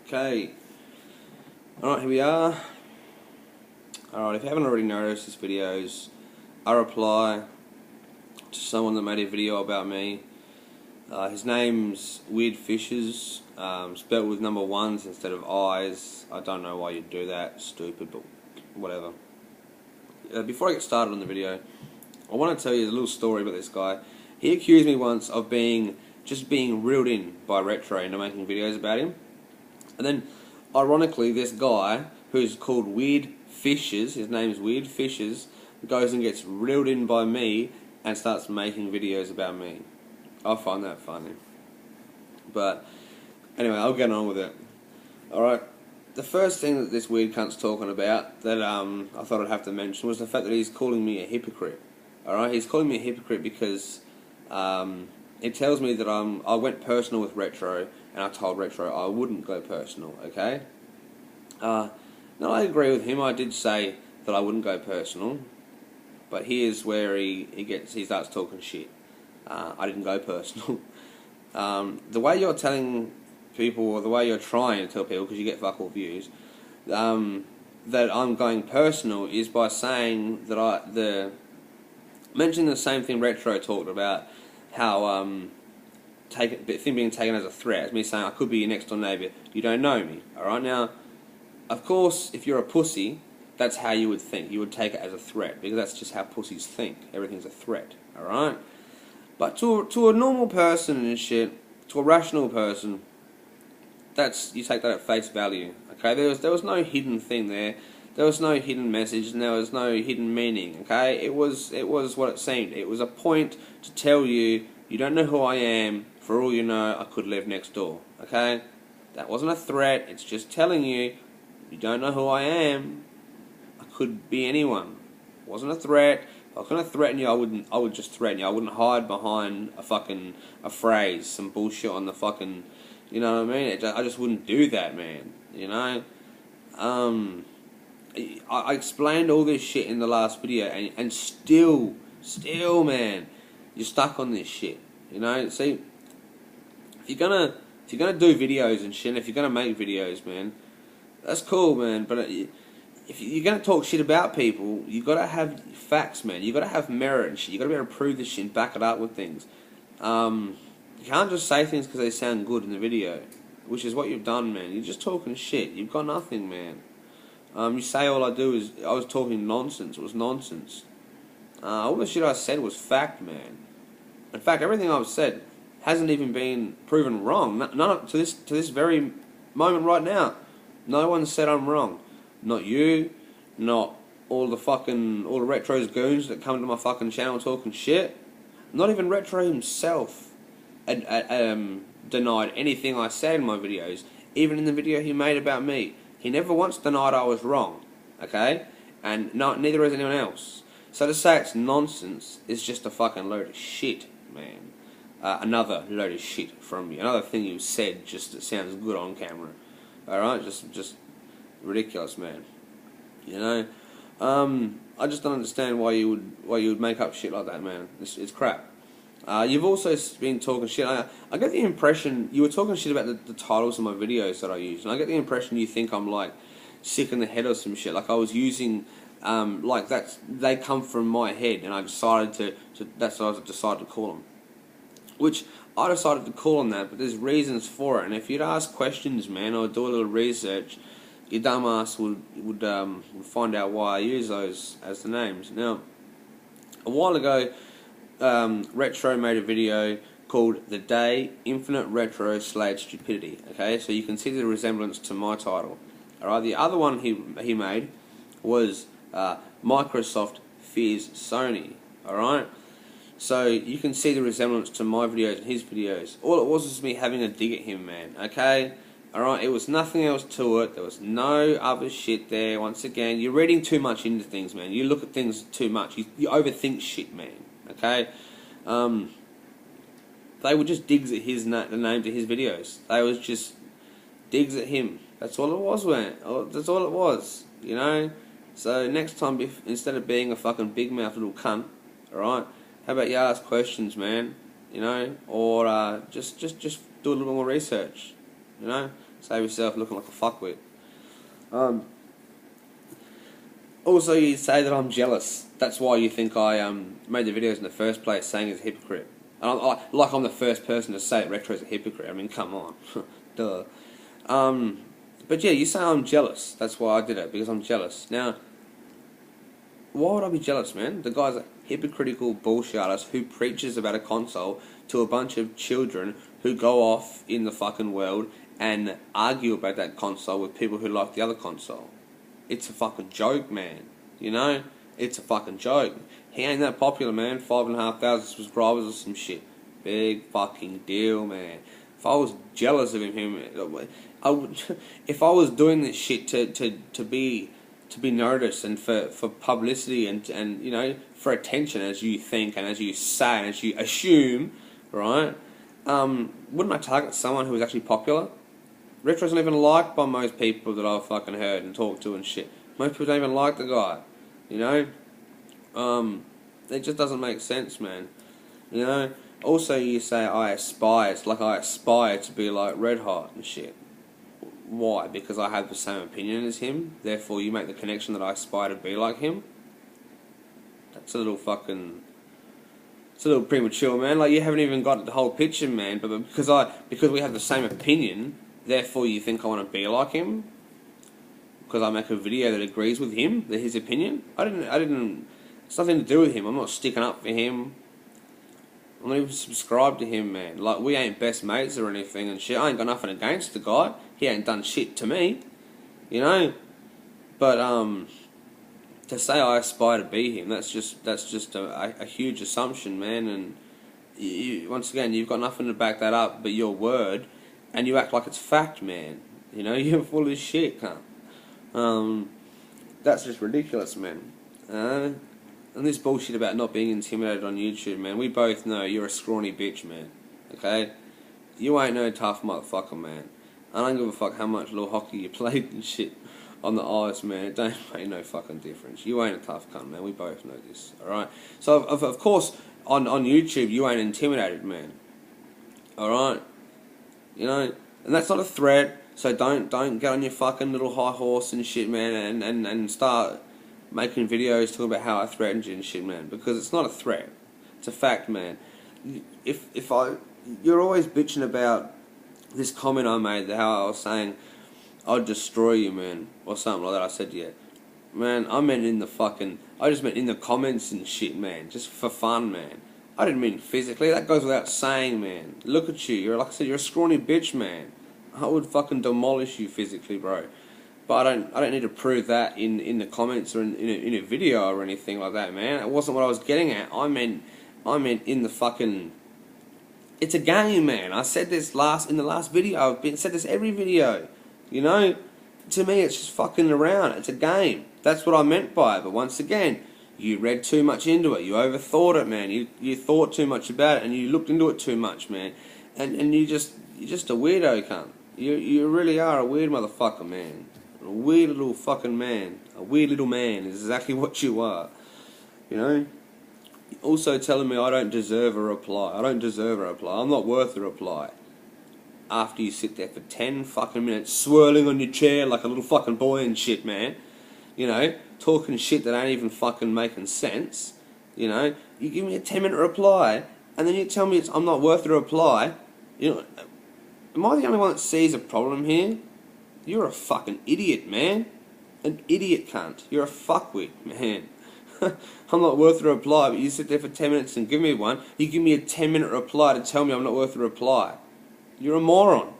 Okay. Alright, here we are. Alright, if you haven't already noticed, this video is a reply to someone that made a video about me. His name's WE1RD F1SHES, spelled with number ones instead of I's. I don't know why you'd do that, stupid, but whatever. Before I get started on the video, I want to tell you a little story about this guy. He accused me once of just being reeled in by Retro into making videos about him. And then, ironically, this guy, who's called WE1RD F1SHES, his name's WE1RD F1SHES, goes and gets reeled in by me and starts making videos about me. I find that funny. But, anyway, I'll get on with it. Alright, the first thing that this weird cunt's talking about that I thought I'd have to mention was the fact that he's calling me a hypocrite. Alright, he's calling me a hypocrite because it tells me that I went personal with Retro, and I told Retro I wouldn't go personal, okay? Now, I agree with him. I did say that I wouldn't go personal, but here's where he starts talking shit. I didn't go personal. The way you're telling people, or the way you're trying to tell people, because you get fuck all views, that I'm going personal is by saying that mentioning the same thing Retro talked about, how being taken as a threat, as me saying I could be your next door neighbour, you don't know me. Alright, now, of course, if you're a pussy, that's how you would think. You would take it as a threat, because that's just how pussies think. Everything's a threat, alright? But to a normal person and shit, to a rational person, you take that at face value, okay? There was no hidden thing there. There was no hidden message, and there was no hidden meaning, okay? It was what it seemed. It was a point to tell you, you don't know who I am. For all you know, I could live next door, okay? That wasn't a threat. It's just telling you, you don't know who I am. I could be anyone. It wasn't a threat. If I was gonna threaten you, I would just threaten you. I wouldn't hide behind a phrase, some bullshit on the fucking, you know what I mean? I just wouldn't do that, man. You know? I explained all this shit in the last video, and still, man, you're stuck on this shit. You know? See, if you're gonna do videos and shit, if you're gonna make videos, man, that's cool, man. But if you're gonna talk shit about people, you gotta have facts, man. You gotta have merit and shit. You gotta be able to prove this shit and back it up with things. You can't just say things because they sound good in the video, which is what you've done, man. You're just talking shit. You've got nothing, man. You say all I do is I was talking nonsense. It was nonsense. All the shit I said was fact, man. In fact, everything I've said hasn't even been proven wrong. None to this very moment right now. No one said I'm wrong. Not you. Not all the Retro's goons that come to my fucking channel talking shit. Not even Retro himself denied anything I said in my videos. Even in the video he made about me, he never once denied I was wrong. Okay, and neither has anyone else. So to say it's nonsense is just a fucking load of shit, man. Another load of shit from you. Another thing you said just that sounds good on camera. Alright, just ridiculous, man. You know, I just don't understand why you would make up shit like that, man. It's crap. You've also been talking shit. I get the impression you were talking shit about the titles of my videos that I use, and I get the impression you think I'm like sick in the head or some shit. Like I was using like they come from my head, and I decided that's what I decided to call them. Which I decided to call them that, but there's reasons for it. And if you'd ask questions, man, or do a little research, your dumb ass would find out why I use those as the names. Now, a while ago, Retro made a video called "The Day Infinite Retro Slayed Stupidity." Okay, so you can see the resemblance to my title. All right, the other one he made was Microsoft Fears Sony. All right. So you can see the resemblance to my videos and his videos. All it was me having a dig at him, man. Okay? Alright? It was nothing else to it. There was no other shit there. Once again, you're reading too much into things, man. You look at things too much. You overthink shit, man. Okay? They were just digs at the name to his videos. They was just digs at him. That's all it was, man. That's all it was. You know? So next time, instead of being a fucking big mouth little cunt, alright? How about you ask questions, man? You know, or just do a little more research. You know, Save yourself looking like a fuckwit. Also, you say that I'm jealous. That's why you think I made the videos in the first place saying he's a hypocrite. And like I'm the first person to say that Retro's a hypocrite. I mean, come on. Duh. But yeah, you say I'm jealous. That's why I did it, because I'm jealous. Now, why would I be jealous, man? The guy's a hypocritical bullshit artist who preaches about a console to a bunch of children who go off in the fucking world and argue about that console with people who like the other console. It's a fucking joke, man. You know? It's a fucking joke. He ain't that popular, man. 5,500 subscribers or some shit. Big fucking deal, man. If I was jealous of him, I would. If I was doing this shit to be noticed and for publicity and you know, for attention, as you think and as you say and as you assume, right? Wouldn't I target someone who was actually popular? Retro's not even liked by most people that I've fucking heard and talked to and shit. Most people don't even like the guy, you know? It just doesn't make sense, man. You know? Also, you say I aspire. It's like I aspire to be like Red Hot and shit. Why? Because I have the same opinion as him. Therefore, you make the connection that I aspire to be like him. That's a little fucking... It's a little premature, man. Like, you haven't even got the whole picture, man. But because we have the same opinion, therefore you think I want to be like him? Because I make a video that agrees with him, that his opinion? I didn't... It's nothing to do with him. I'm not sticking up for him. I'm not even subscribed to him, man. Like, we ain't best mates or anything and shit. I ain't got nothing against the guy. He ain't done shit to me, you know. But to say I aspire to be him, that's just a huge assumption, man. And once again, you've got nothing to back that up but your word, and you act like it's fact, man. You know, you're full of shit, cunt. That's just ridiculous, man. And this bullshit about not being intimidated on YouTube, man. We both know you're a scrawny bitch, man. Okay? You ain't no tough motherfucker, man. I don't give a fuck how much little hockey you played and shit on the ice, man. It don't make no fucking difference. You ain't a tough cunt, man. We both know this, alright? So, of course, on YouTube, you ain't intimidated, man. Alright? You know? And that's not a threat, so don't get on your fucking little high horse and shit, man, and start making videos talking about how I threatened you and shit, man, because it's not a threat. It's a fact, man. You're always bitching about this comment I made, how I was saying I'd destroy you, man, or something like that. I said, yeah, man, I just meant in the comments and shit, man, just for fun, man. I didn't mean physically. That goes without saying, man. Look at you. Like I said, you're a scrawny bitch, man. I would fucking demolish you physically, bro. But I don't need to prove that in the comments or in a video or anything like that, man. It wasn't what I was getting at. I meant in the fucking... It's a game, man. I said this in the last video. I've said this every video. You know? To me, it's just fucking around. It's a game. That's what I meant by it. But once again, you read too much into it. You overthought it, man. You thought too much about it, and you looked into it too much, man. And you're just a weirdo, cunt. You really are a weird motherfucker, man. A weird little fucking man. A weird little man is exactly what you are. You know? Also telling me I don't deserve a reply. I don't deserve a reply. I'm not worth a reply. After you sit there for 10 fucking minutes swirling on your chair like a little fucking boy and shit, man. You know? Talking shit that ain't even fucking making sense. You know? You give me a 10-minute reply and then you tell me I'm not worth a reply. You know? Am I the only one that sees a problem here? You're a fucking idiot, man. An idiot cunt. You're a fuckwit, man. I'm not worth a reply, but you sit there for 10 minutes and give me one. You give me a 10-minute reply to tell me I'm not worth a reply. You're a moron.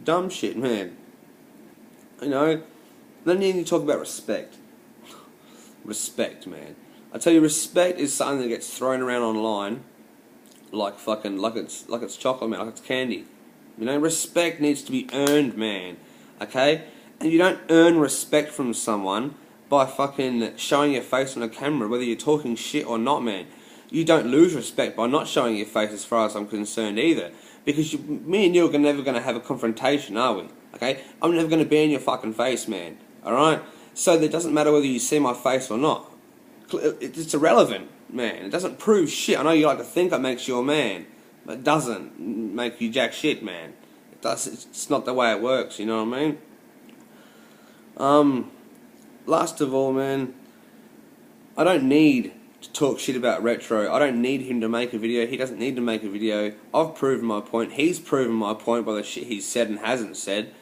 Dumb shit, man. You know? Then you talk about respect. Respect, man. I tell you, respect is something that gets thrown around online like it's chocolate, man, like it's candy. You know, respect needs to be earned, man. Okay? And you don't earn respect from someone by fucking showing your face on a camera, whether you're talking shit or not, man. You don't lose respect by not showing your face as far as I'm concerned either. Because me and you are never going to have a confrontation, are we? Okay? I'm never going to be in your fucking face, man. Alright? So it doesn't matter whether you see my face or not. It's irrelevant, man. It doesn't prove shit. I know you like to think it makes you a man. It doesn't make you jack shit, man. it's not the way it works. You know what I mean? Last of all, man, I don't need to talk shit about Retro. I don't need him to make a video. He doesn't need to make a video. I've proven my point. He's proven my point by the shit he's said and hasn't said.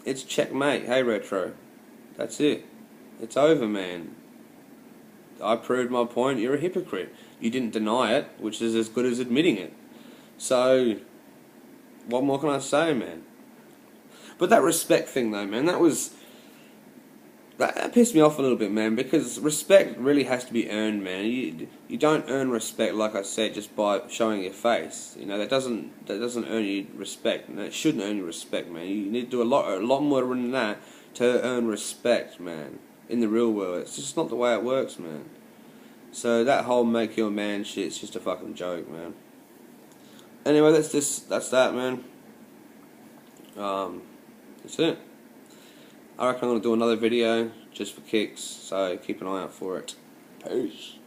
It's checkmate. Hey, Retro. That's it. It's over, man. I proved my point. You're a hypocrite. You didn't deny it, which is as good as admitting it. So, what more can I say, man? But that respect thing, though, man, that pissed me off a little bit, man, because respect really has to be earned, man. You don't earn respect, like I said, just by showing your face. You know, that doesn't earn you respect, and it shouldn't earn you respect, man. You need to do a lot more than that to earn respect, man. In the real world, it's just not the way it works, man. So that whole make you a man shit's just a fucking joke, man. Anyway, that's that, man. That's it. I reckon I'm going to do another video just for kicks, so keep an eye out for it. Peace.